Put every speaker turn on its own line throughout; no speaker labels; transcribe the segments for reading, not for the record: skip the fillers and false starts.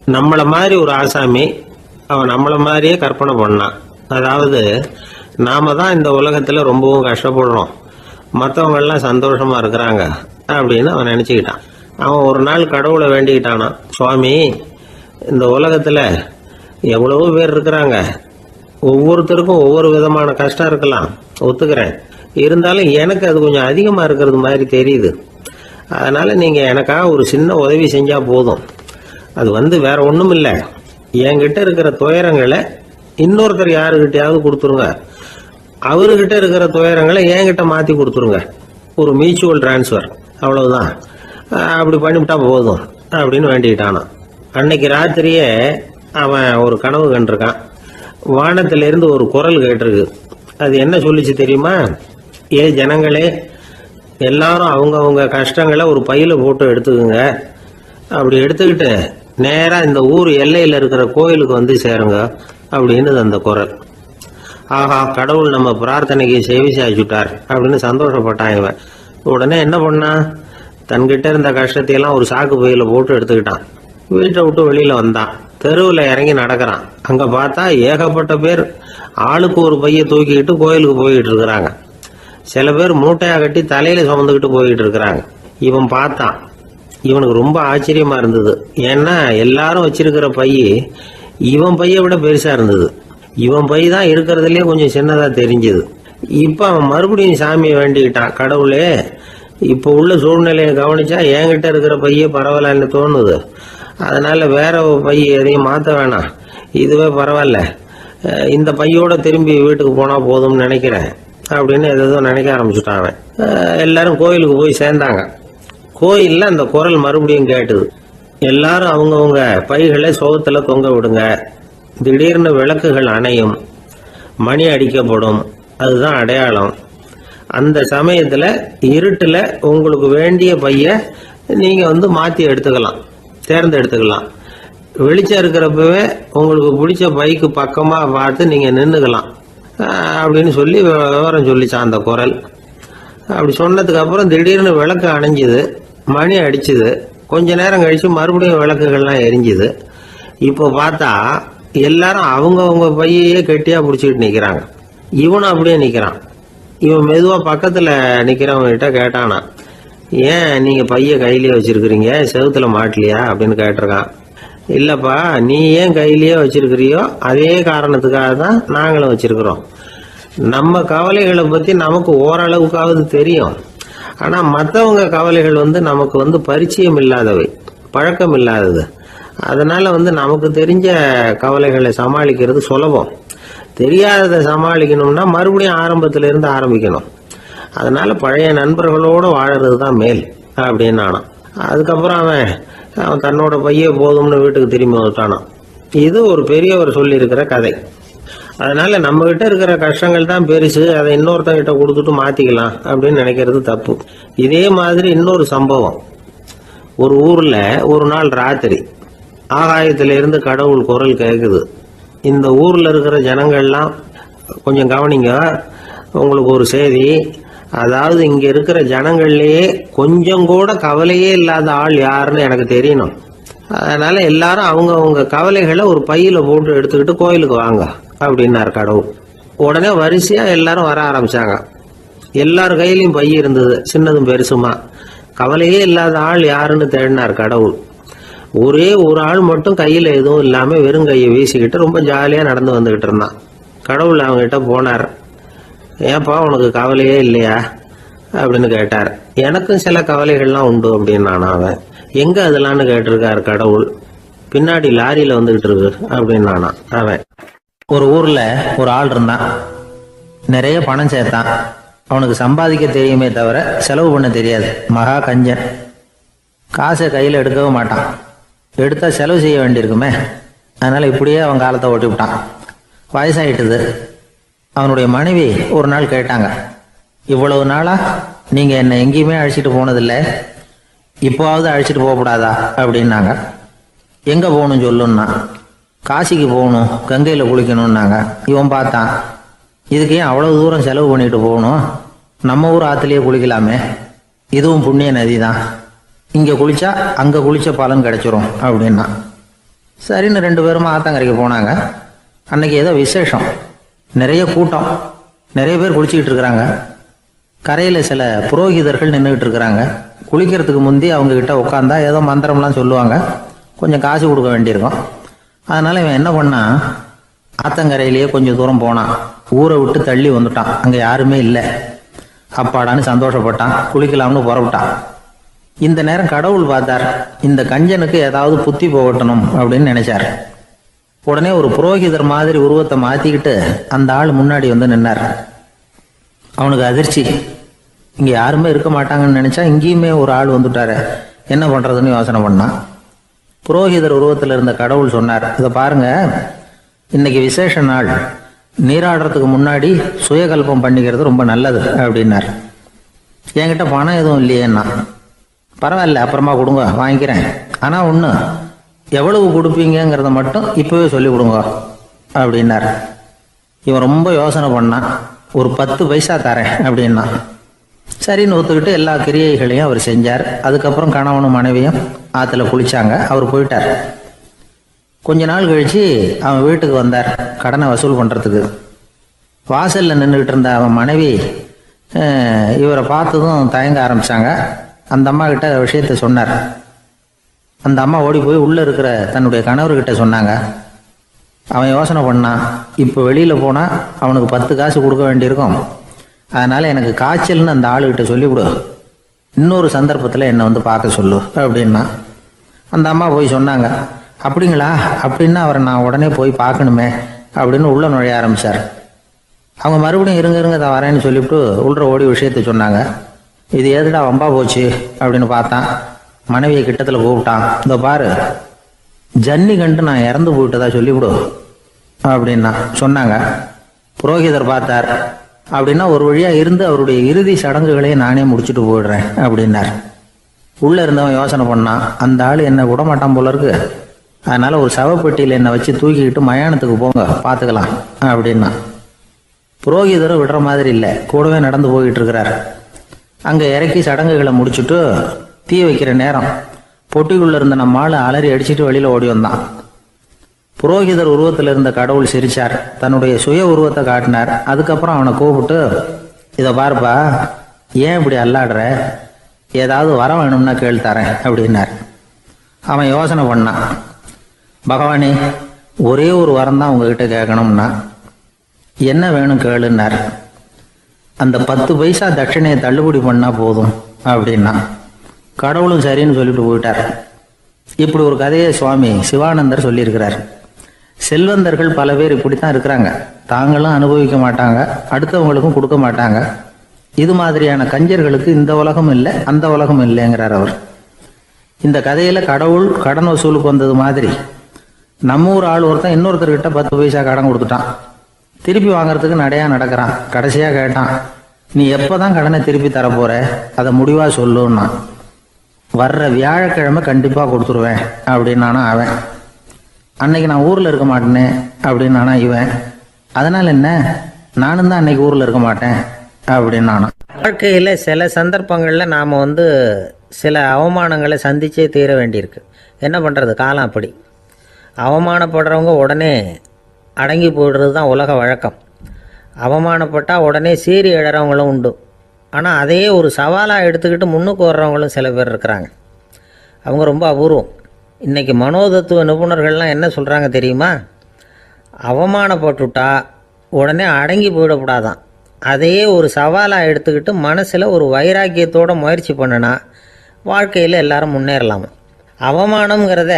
நம்மளை மாதிரி ஒரு ஆசாமி அவன் நம்மளை மாதிரியே கற்பனை பண்ணான். அதாவது நாம தான் இந்த உலகத்தில் ரொம்பவும் கஷ்டப்படுறோம், மற்றவங்க எல்லாம் சந்தோஷமா இருக்கிறாங்க அப்படின்னு அவன் நினச்சிக்கிட்டான். அவன் ஒரு நாள் கடவுளை வேண்டிக்கிட்டானா, சுவாமி, இந்த உலகத்தில் எவ்வளவோ பேர் இருக்கிறாங்க, ஒவ்வொருத்தருக்கும் ஒவ்வொரு விதமான கஷ்டம் இருக்கலாம், ஒத்துக்கிறேன். இருந்தாலும் எனக்கு அது கொஞ்சம் அதிகமாக இருக்கிறது மாதிரி தெரியுது. அதனால் நீங்கள் எனக்காக ஒரு சின்ன உதவி செஞ்சால் போதும். அது வேற ஒன்றும் இல்லை, என்கிட்ட இருக்கிற துயரங்களை இன்னொருத்தர் யாருக்கிட்டையாவது கொடுத்துருங்க, அவர்கிட்ட இருக்கிற துயரங்களை என்கிட்ட மாற்றி கொடுத்துருங்க. ஒரு மியூச்சுவல் டிரான்ஸ்ஃபர், அவ்வளவுதான். அப்படி பண்ணிவிட்டா போதும் அப்படின்னு வேண்டிக்கிட்டானான். அன்னைக்கு ராத்திரியே அவன் ஒரு கனவு கண்டிருக்கான். வானத்திலிருந்து ஒரு குரல் கேட்டிருக்கு. அது என்ன சொல்லிச்சு தெரியுமா? ஏ ஜனங்களே, எல்லாரும் அவங்கவுங்க கஷ்டங்களை ஒரு பையில போட்டு எடுத்துக்குங்க. அப்படி எடுத்துக்கிட்டு நேராக இந்த ஊர் எல்லையில் இருக்கிற கோயிலுக்கு வந்து சேருங்க அப்படின்னு அந்த குரல். ஆஹா, கடவுள் நம்ம பிரார்த்தனைக்கு செவி சாய்ச்சுட்டார் அப்படின்னு சந்தோஷப்பட்டான் இவன். உடனே என்ன பண்ணான்? தன்கிட்ட இருந்த கஷ்டத்தையெல்லாம் ஒரு சாக்கு பையில போட்டு எடுத்துக்கிட்டான். வீட்டை விட்டு வெளியில வந்தான். தெருவில் இறங்கி நடக்கிறான். அங்க பார்த்தா ஏகப்பட்ட பேர் ஆளுக்கு ஒரு பைய தூக்கிக்கிட்டு கோயிலுக்கு போய்கிட்டு இருக்கிறாங்க. சில பேர் மூட்டையா கட்டி தலையில சுமந்துக்கிட்டு போய்கிட்டு இருக்கிறாங்க. இவன் பார்த்தான். இவனுக்கு ரொம்ப ஆச்சரியமா இருந்தது. ஏன்னா எல்லாரும் வச்சிருக்கிற பைய இவன் பைய விட பெருசா இருந்தது. இவன் பை தான் இருக்கிறதுலயே கொஞ்சம் சின்னதா தெரிஞ்சது. இப்ப அவன் மறுபடியும் சாமியை வேண்டிக்கிட்டான். கடவுளே, இப்ப உள்ள சூழ்நிலையை கவனிச்சா என்கிட்ட இருக்கிற பைய பரவாயில்லன்னு தோணுது. அதனால வேற பை எதையும் மாற்ற வேணாம், இதுவே பரவாயில்ல, இந்த பையோட திரும்பி வீட்டுக்கு போனா போதும்னு நினைக்கிறேன் அப்படின்னு ஏதோ நினைக்க ஆரம்பிச்சுட்டான் அவன். எல்லாரும் கோயிலுக்கு போய் சேர்ந்தாங்க. கோயில்ல அந்த குரல் மறுபடியும் கேட்டுது. எல்லாரும் அவங்கவுங்க பைகளை சோகத்துல தொங்க விடுங்க. திடீர்னு விளக்குகள் அணையும், மணி அடிக்கப்படும், அதுதான் அடையாளம். அந்த சமயத்துல இருட்டுல உங்களுக்கு வேண்டிய பைய நீங்க மாத்தி எடுத்துக்கலாம், தேர்ந்தெடுத்துக்கலாம். வெளிச்சம் இருக்கிறப்பவே உங்களுக்கு பிடிச்ச பைக்கு பக்கமா பார்த்து நீங்க நின்றுக்கலாம் அப்படின்னு சொல்லி விவரம் சொல்லிச்சான் அந்த குரல். அப்படி சொன்னதுக்கு அப்புறம் திடீர்னு விளக்கு அணைஞ்சுது, மணி அடிச்சுது. கொஞ்ச நேரம் கழிச்சு மறுபடியும் விளக்குகள்லாம் எரிஞ்சுது. இப்போ பார்த்தா எல்லாரும் அவங்கவுங்க பையையே கெட்டியா பிடிச்சிக்கிட்டு நிக்கிறாங்க. இவனும் அப்படியே நிக்கிறான். இவன் மெதுவா பக்கத்துல நிக்கிறவங்கிட்ட கேட்டானா, ஏன் நீங்க பைய கையிலேயே வச்சிருக்கிறீங்க, செவுத்துல மாட்டலையா அப்படின்னு கேட்டிருக்கான். இல்லப்பா, நீ ஏன் கையிலேயே வச்சிருக்கிறியோ அதே காரணத்துக்காக தான் நாங்களும் வச்சிருக்கிறோம். நம்ம கவலைகளை பத்தி நமக்கு ஓரளவுக்காவது தெரியும். ஆனா மற்றவங்க கவலைகள் நமக்கு பரிச்சயம் இல்லாதவை, பழக்கம் இல்லாதது. அதனால நமக்கு தெரிஞ்ச கவலைகளை சமாளிக்கிறது சுலபம். தெரியாததை சமாளிக்கணும்னா மறுபடியும் ஆரம்பத்துல இருந்து ஆரம்பிக்கணும். அதனால பழைய நண்பர்களோடு வாழறது தான் மேல் அப்படின்னு நானான். அதுக்கப்புறம் அவன் தன்னோட பைய போதும்னு வீட்டுக்கு திரும்பி வந்துட்டானான். இது ஒரு பெரியவர் சொல்லி இருக்கிற கதை. அதனால நம்ம கிட்ட இருக்கிற கஷ்டங்கள் தான் பெருசு, அதை இன்னொருத்தங்கிட்ட கொடுத்துட்டு மாத்திக்கலாம் அப்படின்னு நினைக்கிறது தப்பு. இதே மாதிரி இன்னொரு சம்பவம். ஒரு ஊர்ல ஒரு நாள் ராத்திரி ஆகாயத்தில இருந்து கடவுள் குரல் கேட்குது. இந்த ஊர்ல இருக்கிற ஜனங்கள்லாம் கொஞ்சம் கவனிங்க, உங்களுக்கு ஒரு செய்தி. அதாவது இங்க இருக்கிற ஜனங்கள்லயே கொஞ்சம் கூட கவலையே இல்லாத ஆள் யாருன்னு எனக்கு தெரியணும். அதனால எல்லாரும் அவங்கவுங்க கவலைகளை ஒரு பையில போட்டு எடுத்துக்கிட்டு கோயிலுக்கு வாங்க அப்படின்னாரு கடவுள். உடனே வரிசையா எல்லாரும் வர ஆரம்பிச்சாங்க. எல்லார் கையிலையும் பை இருந்தது, சின்னதும் பெருசுமா. கவலையே இல்லாத ஆள் யாருன்னு தேடினார் கடவுள். ஒரே ஒரு ஆள் மட்டும் கையில எதுவும் இல்லாம வெறும் கையை வீசிக்கிட்டு ரொம்ப ஜாலியா நடந்து வந்துகிட்டு இருந்தான். கடவுள் அவங்ககிட்ட போனார். ஏன்பா, உனக்கு கவலையே இல்லையா அப்படின்னு கேட்டார். எனக்கும் சில கவலைகள்லாம் உண்டு அப்படின்னு அவன். எங்க அதெல்லாம்னு கேட்டிருக்காரு கடவுள். பின்னாடி லாரியில வந்துகிட்டு இருக்கு அப்படின்னு அவன்.
ஒரு ஊர்ல ஒரு ஆள் இருந்தான். நிறைய பணம் சேர்த்தான். அவனுக்கு சம்பாதிக்க தெரியுமே தவிர செலவு பண்ண தெரியாது. மகா கஞ்சன். காசை கையில எடுக்கவும் மாட்டான். எடுத்தா செலவு செய்ய வேண்டியிருக்குமே. அதனால இப்படியே அவன் காலத்தை ஓட்டி விட்டான். வயசாயிட்டுது. அவனுடைய மனைவி ஒரு நாள் கேட்டாங்க, இவ்வளவு நாளா நீங்க என்னை எங்கேயுமே அழைச்சிட்டு போனதில்லை, இப்போவாவது அழைச்சிட்டு போகக்கூடாதா அப்படின்னாங்க. எங்க போகணும் சொல்லுன்னா. காசிக்கு போகணும், கங்கையில குளிக்கணும்னாங்க. இவன் பார்த்தான், இதுக்கு ஏன் அவ்வளவு தூரம் செலவு பண்ணிட்டு போகணும், நம்ம ஊர் ஆத்துலயே குளிக்கலாமே, இதுவும் புண்ணிய நதி தான், இங்க குளிச்சா அங்க குளிச்ச பலன் கிடைச்சிரும் அப்படின்னா. சரின்னு 2 பேரும் ஆத்தங்கரைக்கு போனாங்க. அன்னைக்கு ஏதோ விசேஷம், நிறைய கூட்டம், நிறைய பேர் குளிச்சுக்கிட்டு இருக்கிறாங்க. கரையில் சில புரோகிதர்கள் நின்றுக்கிட்டு இருக்கிறாங்க. குளிக்கிறதுக்கு முந்தி அவங்க கிட்ட உட்காந்தா ஏதோ மந்திரம்லாம் சொல்லுவாங்க, கொஞ்சம் காசு கொடுக்க வேண்டியிருக்கும். அதனால இவன் என்ன பண்ணான், ஆத்தங்கரையிலேயே கொஞ்சம் தூரம் போனான். ஊரை விட்டு தள்ளி வந்துட்டான், அங்கே யாருமே இல்லை. அப்பாடான்னு சந்தோஷப்பட்டான், குளிக்கலாம்னு புறப்பட்டான். இந்த நேரம் கடவுள் பார்த்தார், இந்த கஞ்சனுக்கு ஏதாவது புத்தி போகட்டணும் அப்படின்னு நினைச்சார். உடனே ஒரு புரோகிதர் மாதிரி உருவத்தை மாத்திக்கிட்டு அந்த ஆள் முன்னாடி வந்து நின்னார். அவனுக்கு அதிர்ச்சி, இங்க யாருமே இருக்க மாட்டாங்கன்னு நினைச்சா இங்கேயுமே ஒரு ஆள் வந்துட்டாரு, என்ன பண்றதுன்னு யோசனை பண்ணான். புரோகிதர் உருவத்தில் இருந்த கடவுள் சொன்னார், இதை பாருங்க, இன்னைக்கு விசேஷ நாள், நீராடுறதுக்கு முன்னாடி சுயகல்பம் பண்ணிக்கிறது ரொம்ப நல்லது அப்படின்னார். என்கிட்ட பணம் எதுவும் இல்லையேன்னா, பரவாயில்ல அப்புறமா கொடுங்க வாங்கிக்கிறேன், ஆனா ஒண்ணு, எவ்வளவு கொடுப்பீங்கிறத மட்டும் இப்பவே சொல்லி கொடுங்க அப்படின்னார். இவன் ரொம்ப யோசனை பண்ணான், ஒரு 10 பைசா தரேன் அப்படின்னா. சரின்னு ஒத்துக்கிட்டு எல்லா கிரியைகளையும் அவர் செஞ்சார். அதுக்கப்புறம் கணவனும் மனைவியும் ஆற்றுல குளிச்சாங்க. அவர் போயிட்டார். கொஞ்ச நாள் கழிச்சு அவன் வீட்டுக்கு வந்தார் கடனை வசூல் பண்ணுறதுக்கு. வாசலில் நின்றுக்கிட்டு இருந்த அவன் மனைவி இவரை பார்த்ததும் தயங்க ஆரம்பித்தாங்க. அந்த அம்மா கிட்ட விஷயத்த சொன்னார். அந்த அம்மா ஓடி போய் உள்ளே இருக்கிற தன்னுடைய கணவர்கிட்ட சொன்னாங்க. அவன் யோசனை பண்ணான், இப்போ வெளியில் போனால் அவனுக்கு 10 காசு கொடுக்க வேண்டியிருக்கும், அதனால் எனக்கு காய்ச்சல்னு அந்த ஆளுகிட்ட சொல்லிவிடு, இன்னொரு சந்தர்ப்பத்தில் என்னை வந்து பார்க்க சொல்லு அப்படின்னா. அந்த அம்மா போய் சொன்னாங்க. அப்படிங்களா, அப்படின்னா அவரை நான் உடனே போய் பார்க்கணுமே அப்படின்னு உள்ள நுழைய ஆரம்பித்தார். அவங்க மறுபடியும் இருங்க தான் வரேன்னு சொல்லிவிட்டு உள்ள ஓடி விஷயத்த சொன்னாங்க. இது எதுடா வம்பா போச்சு அப்படின்னு பார்த்தான். மனைவியை கிட்டத்தில் கூப்பிட்டான், இந்த பாரு, ஜன்னி கண்டு நான் இறந்து போயிட்டதா சொல்லிவிடு அப்படின்னா சொன்னாங்க. புரோகிதர் பார்த்தார். அப்படின்னா ஒரு வழியா இருந்து அவருடைய இறுதி சடங்குகளையும் நானே முடிச்சுட்டு போயிடுறேன் அப்படின்னார். உள்ள இருந்தவன் யோசனை பண்ணான், அந்த ஆள் என்னை விட மாட்டான் போல இருக்கு, அதனால ஒரு சவப்பெட்டியில் என்னை வச்சு தூக்கிக்கிட்டு மயானத்துக்கு போங்க பார்த்துக்கலாம் அப்படின்னா. புரோகிதரும் விடுற மாதிரி இல்லை, கூடவே நடந்து போயிட்டு இருக்கிறார். அங்கே இறக்கி சடங்குகளை முடிச்சுட்டு தீ வைக்கிற நேரம் பொட்டிக்குள்ள இருந்த நம்ம ஆளை அலறி அடிச்சுட்டு வெளியில ஓடி வந்தான். புரோகிதர் உருவத்தில் இருந்த கடவுள் சிரிச்சார், தன்னுடைய சுய உருவத்தை காட்டினார். அதுக்கப்புறம் அவனை கூப்பிட்டு, இதை பாருப்பா, ஏன் இப்படி அல்லாடுற, ஏதாவது வர வேணும்னா கேள் தரேன் அப்படின்னார். அவன் யோசனை பண்ணான், பகவானே, ஒரே ஒரு வரம் தான் உங்ககிட்ட கேட்கணும்னா. என்ன வேணும் கேளுன்னார். அந்த 10 பைசா தட்சணையை தள்ளுபடி பண்ணா போதும் அப்படின்னா. கடவுளும் சரின்னு சொல்லிட்டு போயிட்டார். இப்படி ஒரு கதையை சுவாமி சிவானந்தர் சொல்லியிருக்கிறார். செல்வந்தர்கள் பல பேர் இப்படித்தான் இருக்கிறாங்க, தாங்களும் அனுபவிக்க மாட்டாங்க, அடுத்தவங்களுக்கும் கொடுக்க மாட்டாங்க. இது மாதிரியான கஞ்சர்களுக்கு இந்த உலகம் இல்லை அந்த உலகம் இல்லைங்கிறார் அவர். இந்த கதையில கடவுள் கடன் வசூலுக்கு வந்தது மாதிரி நம்ம ஊர் ஆள் ஒருத்தன் இன்னொருத்தர்கிட்ட 10 பைசா கடன் கொடுத்துட்டான். திருப்பி வாங்கறதுக்கு நடையா நடக்கிறான். கடைசியா கேட்டான், நீ எப்பதான் கடனை திருப்பி தரப்போற, அதை முடிவா சொல்லுன்னா. வர்ற வியாழக்கிழமை கண்டிப்பா கொடுத்துருவேன் அப்படின்னானா அவன். அன்னைக்கு நான் ஊர்ல இருக்க மாட்டேனே அப்படின்னானா இவன். அதனால என்ன, நானும் தான் அன்னைக்கு ஊர்ல இருக்க மாட்டேன் அப்படின்னானா.
வாழ்க்கையில் சில சந்தர்ப்பங்களில் நாம் சில அவமானங்களை சந்திச்சே தீர வேண்டியிருக்கு. என்ன பண்ணுறது, காலம் அப்படி. அவமானப்படுறவங்க உடனே அடங்கி போய்டுறது தான் உலக வழக்கம். அவமானப்பட்டால் உடனே சீறி எழறவங்களும் உண்டு. ஆனால் அதையே ஒரு சவாலாக எடுத்துக்கிட்டு முன்னுக்கு வர்றவங்களும் சில பேர் இருக்கிறாங்க. அவங்க ரொம்ப அபூர்வம். இன்றைக்கி மனோதத்துவ நிபுணர்கள்லாம் என்ன சொல்கிறாங்க தெரியுமா, அவமானப்பட்டுட்டா உடனே அடங்கி போயிடக்கூடாதான், அதையே ஒரு சவாலாக எடுத்துக்கிட்டு மனசில் ஒரு வைராக்கியத்தோடு முயற்சி பண்ணினா வாழ்க்கையில் எல்லாரும் முன்னேறலாமா. அவமானங்கிறத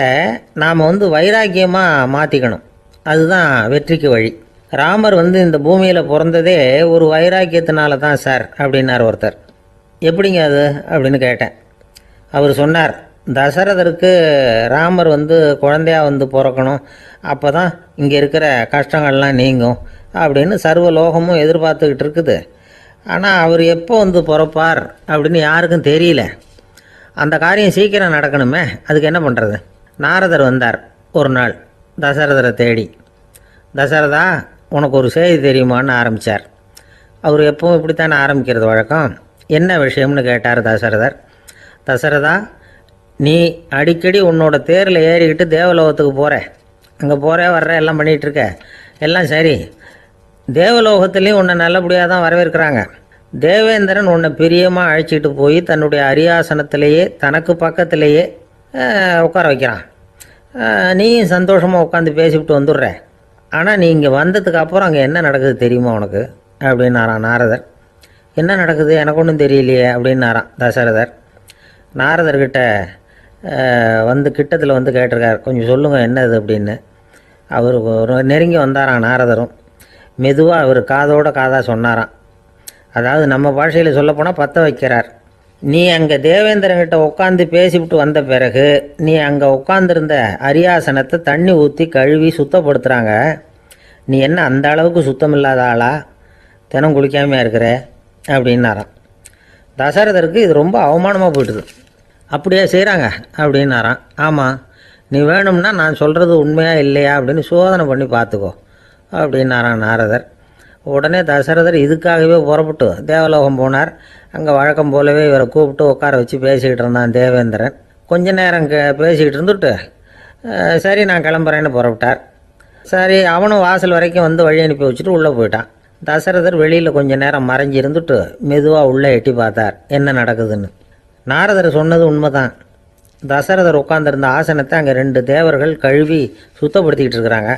நாம் வைராக்கியமாக மாற்றிக்கணும், அதுதான் வெற்றிக்கு வழி. ராமர் இந்த பூமியில் பிறந்ததே ஒரு வைராக்கியத்தினால தான் சார் அப்படின்னார் ஒருத்தர். எப்படிங்க அது அப்படின்னு கேட்டேன். அவர் சொன்னார், தசரதருக்கு ராமர் குழந்தையா பிறக்கணும், அப்போ தான் இங்கே இருக்கிற கஷ்டங்கள்லாம் நீங்கும் அப்படின்னு சர்வ லோகமும் எதிர்பார்த்துக்கிட்டு இருக்குது. ஆனால் அவர் எப்போ பிறப்பார் அப்படின்னு யாருக்கும் தெரியல. அந்த காரியம் சீக்கிரம் நடக்கணுமே, அதுக்கு என்ன பண்ணுறது. நாரதர் வந்தார் ஒரு நாள் தசரதரை தேடி. தசரதா, உனக்கு ஒரு செய்தி தெரியுமான்னு ஆரம்பித்தார். அவர் எப்பவும் இப்படித்தானே ஆரம்பிக்கிறது வழக்கம். என்ன விஷயம்னு கேட்டார் தசரதர். தசரதா, நீ அடிக்கடி உன்னோட தேரில் ஏறிக்கிட்டு தேவலோகத்துக்கு போகிற, அங்கே போகிற வர்ற எல்லாம் பண்ணிகிட்டு இருக்க, எல்லாம் சரி. தேவலோகத்துலேயும் உன்னை நல்லபடியாக தான் வரவேற்கிறாங்க. தேவேந்திரன் உன்னை பிரியமாக அழைச்சிட்டு போய் தன்னுடைய அரியாசனத்திலேயே தனக்கு பக்கத்திலேயே உட்கார வைக்கிறான். நீயும் சந்தோஷமாக உட்காந்து பேசிவிட்டு வந்துடுற. ஆனால் நீ இங்கே வந்ததுக்கு அப்புறம் அங்கே என்ன நடக்குது தெரியுமா உனக்கு அப்படின்னாரான் நாரதர். என்ன நடக்குது எனக்கு ஒன்றும் தெரியலையே அப்படின்னாரான் தசரதர். நாரதர்கிட்ட வந்து கிட்டத்தில் வந்து கேட்டிருக்கார், கொஞ்சம் சொல்லுங்கள் என்னது அப்படின்னு. அவர் ஒரு நெருங்கி வந்தாரான் நாரதரும். மெதுவாக அவர் காதோட காதாக சொன்னாராம். அதாவது நம்ம பாஷையில் சொல்லப்போனால் பற்ற வைக்கிறார். நீ அங்கே தேவேந்திரங்கிட்ட உட்காந்து பேசிவிட்டு வந்த பிறகு நீ அங்கே உட்காந்துருந்த அரியாசனத்தை தண்ணி ஊற்றி கழுவி சுத்தப்படுத்துகிறாங்க. நீ என்ன அந்த அளவுக்கு சுத்தம் இல்லாத ஆளா, தினம் குளிக்காமையாக இருக்கிற அப்படின்னாராம். தசரதருக்கு இது ரொம்ப அவமானமாக போயிட்டுது. அப்படியே செய்கிறாங்க அப்படின்னாராம். ஆமாம், நீ வேணும்னா நான் சொல்கிறது உண்மையாக இல்லையா அப்படின்னு சோதனை பண்ணி பார்த்துக்கோ அப்படின்னாரான் நாரதர். உடனே தசரதர் இதுக்காகவே புறப்பட்டு தேவலோகம் போனார். அங்கே வழக்கம் போலவே இவரை கூப்பிட்டு உட்கார வச்சு பேசிக்கிட்டு இருந்தான் தேவேந்திரன். கொஞ்ச நேரம் பேசிக்கிட்டு இருந்துட்டு சரி நான் கிளம்புறேன்னு புறப்பட்டார். சரி, அவனும் வாசல் வரைக்கும் வந்து வழி அனுப்பி வச்சுட்டு உள்ளே போயிட்டான். தசரதர் வெளியில் கொஞ்ச நேரம் மறைஞ்சி இருந்துட்டு மெதுவாக உள்ளே எட்டி பார்த்தார் என்ன நடக்குதுன்னு. நாரதர் சொன்னது உண்மைதான். தசரதர் உட்காந்துருந்த ஆசனத்தை அங்கே 2 தேவர்கள் கழுவி சுத்தப்படுத்திக்கிட்டு இருக்கிறாங்க.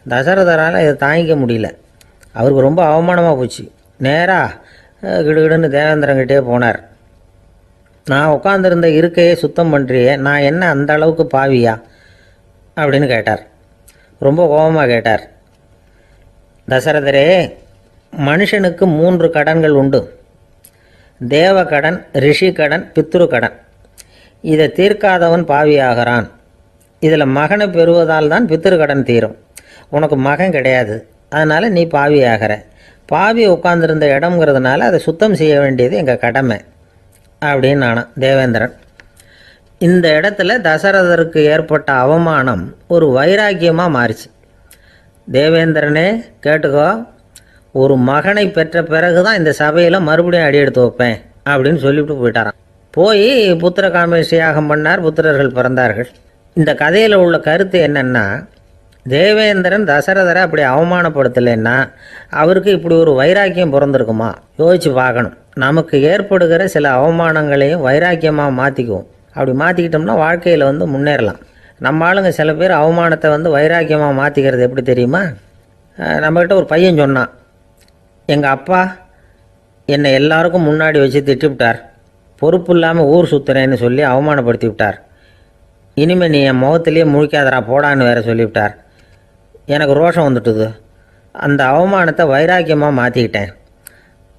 தசரதரால் இதை தாங்கிக்க முடியல. அவருக்கு ரொம்ப அவமானமாக போச்சு. நேராக கிடுகிடுன்னு தேவேந்திரங்கிட்டே போனார். நான் உட்காந்துருந்த இருக்கையே சுத்தம் பண்ணுறியே, நான் என்ன அந்த அளவுக்கு பாவியா அப்படின்னு கேட்டார். ரொம்ப கோபமாக கேட்டார். தசரதரே, மனுஷனுக்கு 3 கடன்கள் உண்டு. தேவ கடன், ரிஷி கடன், பித்ரு கடன். இதை தீர்க்காதவன் பாவியாகிறான். இதில் மகனை பெறுவதால் தான் பித்ரு கடன் தீரும். உனக்கு மகன் கிடையாது, அதனால் நீ பாவி ஆகிற. பாவி உட்கார்ந்துருந்த இடம்ங்கிறதுனால அதை சுத்தம் செய்ய வேண்டியது எங்கள் கடமை அப்படின்னு நானான் தேவேந்திரன். இந்த இடத்துல தசரதருக்கு ஏற்பட்ட அவமானம் ஒரு வைராக்கியமாக மாறிச்சு. தேவேந்திரனே கேட்டுக்கோ, ஒரு மகனை பெற்ற பிறகு தான் இந்த சபையில் மறுபடியும் அடி எடுத்து வைப்பேன் அப்படின்னு சொல்லிவிட்டு போயிட்டாரான். போய் புத்திர காமேஷ் யாகம் பண்ணார். புத்திரர்கள் பிறந்தார்கள். இந்த கதையில் உள்ள கருத்து என்னென்னா, தேவேந்திரன் தசரதரை அப்படி அவமானப்படுத்தலைன்னா அவருக்கு இப்படி ஒரு வைராக்கியம் பிறந்திருக்குமா யோசிச்சு பார்க்கணும். நமக்கு ஏற்படுகிற சில அவமானங்களையும் வைராக்கியமாக மாற்றிக்குவோம். அப்படி மாற்றிக்கிட்டோம்னா வாழ்க்கையில் வந்து முன்னேறலாம். நம்ம ஆளுங்க சில பேர் அவமானத்தை வந்து வைராக்கியமாக மாற்றிக்கிறது எப்படி தெரியுமா? நம்மக்கிட்ட ஒரு பையன் சொன்னான், எங்கள் அப்பா என்னை எல்லாருக்கும் முன்னாடி வச்சு திட்டிவிட்டார், பொறுப்பு இல்லாமல் ஊர் சுற்றுறேன்னு சொல்லி அவமானப்படுத்தி விட்டார். இனிமேல் நீ என் முகத்திலேயே முழிக்காதரா போடான்னு வேற சொல்லிவிட்டார். எனக்கு ரோஷம் வந்துட்டுது. அந்த அவமானத்தை வைராக்கியமாக மாற்றிக்கிட்டேன்.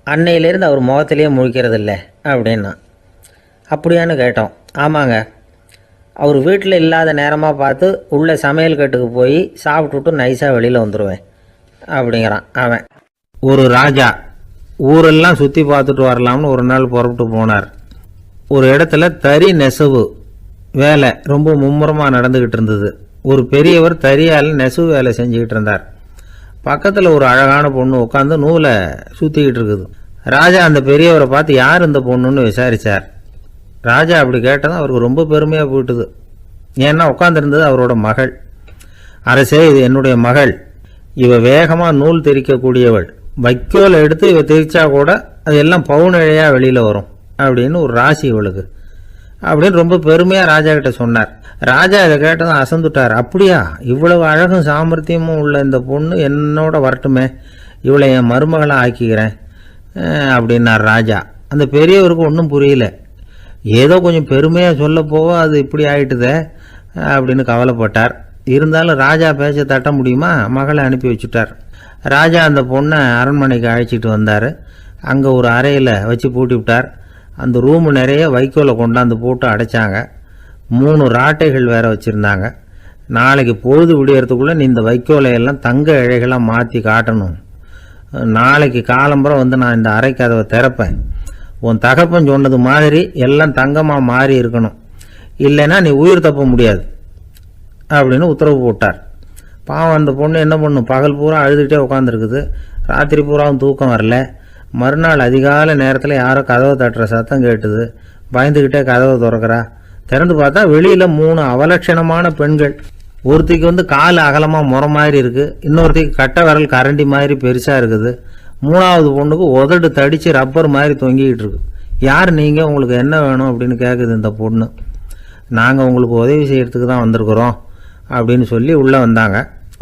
அன்னையிலேருந்து அவர் முகத்திலேயே முழிக்கிறது இல்லை அப்படின்னா. அப்படியான்னு கேட்டோம். ஆமாங்க, அவர் வீட்டில் இல்லாத நேரமாக பார்த்து உள்ளே சமையல் கட்டுக்கு போய் சாப்பிட்டுட்டு நைஸாக வெளியில் வந்துடுவேன் அப்படிங்கிறான் அவன்.
ஒரு ராஜா ஊரெல்லாம் சுற்றி பார்த்துட்டு வரலாம்னு ஒரு நாள் புறப்பட்டு போனார். ஒரு இடத்துல தறி நெசவு வேலை ரொம்ப மும்முரமாக நடந்துக்கிட்டு இருந்தது. ஒரு பெரியவர் தறியால் நெசவு வேலை செஞ்சுக்கிட்டு இருந்தார். பக்கத்தில் ஒரு அழகான பொண்ணு உட்காந்து நூலை சுற்றிக்கிட்டு இருக்குது. ராஜா அந்த பெரியவரை பார்த்து யார் இந்த பொண்ணுன்னு விசாரித்தார். ராஜா அப்படி கேட்டதும் அவருக்கு ரொம்ப பெருமையாக போயிட்டுது. ஏன்னா உட்காந்துருந்தது அவரோட மகள். அரசே, இது என்னுடைய மகள். இவ வேகமாக நூல் தெரிக்கக்கூடியவள். வைக்கோல் எடுத்து இவ தெரிச்சா கூட அது எல்லாம் பவுனிழையாக வெளியில் வரும் அப்படின்னு ஒரு ராசி இவளுக்கு அப்படின்னு ரொம்ப பெருமையாக ராஜா கிட்ட சொன்னார். ராஜா இதை கேட்டதும் அசந்துட்டார். அப்படியா, இவ்வளவு அழகும் சாமர்த்தியமும் உள்ள இந்த பொண்ணு என்னோட வரட்டுமே, இவளை என் மருமகளாக ஆக்கிக்கிறேன் அப்படின்னார் ராஜா. அந்த பெரியவருக்கு ஒன்றும் புரியல. ஏதோ கொஞ்சம் பெருமையாக சொல்ல போக அது இப்படி ஆயிட்டுதே அப்படின்னு கவலைப்பட்டார். இருந்தாலும் ராஜா பேச்ச தட்ட முடியுமா, மகளை அனுப்பி வச்சுட்டார். ராஜா அந்த பொண்ணை அரண்மனைக்கு அழைச்சிட்டு வந்தார். அங்கே ஒரு அறையில் வச்சு பூட்டி விட்டார். அந்த ரூமு நிறைய வைக்கோலை கொண்டாந்து போட்டு அடைச்சாங்க. 3 ராட்டைகள் வேற வச்சுருந்தாங்க. நாளைக்கு பொழுது விடியறதுக்குள்ளே நீ இந்த வைக்கோலையெல்லாம் தங்க இழைகளாக மாற்றி காட்டணும். நாளைக்கு காலம்பரம் வந்து நான் இந்த அறை கதவை திறப்பேன். உன் தகப்பன் சொன்னது மாதிரி எல்லாம் தங்கமாக மாறி இருக்கணும், இல்லைன்னா நீ உயிர் தப்ப முடியாது அப்படின்னு உத்தரவு போட்டார். பாவம் அந்த பொண்ணு என்ன பண்ணும், பகல் பூரா அழுதுகிட்டே உட்காந்துருக்குது. ராத்திரி பூராவும் தூக்கம் வரல. மறுநாள் அதிகாலை நேரத்தில் யாரோ கதவை தட்டுற சத்தம் கேட்டுது. பயந்துக்கிட்டே கதவை திறக்கிறா. திறந்து பார்த்தா வெளியில் 3 அவலட்சணமான பெண்கள்
ஒருத்திக்கு வந்து கால் அகலமாக முறை மாதிரி இருக்குது, இன்னொருத்திக்கு கட்டை விரல் கரண்டி மாதிரி பெருசாக இருக்குது, மூணாவது பொண்ணுக்கு உதடு தடித்து ரப்பர் மாதிரி தொங்கிக்கிட்டு இருக்கு. யார் நீங்கள், உங்களுக்கு என்ன வேணும் அப்படின்னு கேட்குது இந்த பொண்ணு. நாங்கள் உங்களுக்கு உதவி செய்கிறதுக்கு தான் வந்திருக்கிறோம் அப்படின்னு சொல்லி உள்ளே வந்தாங்க,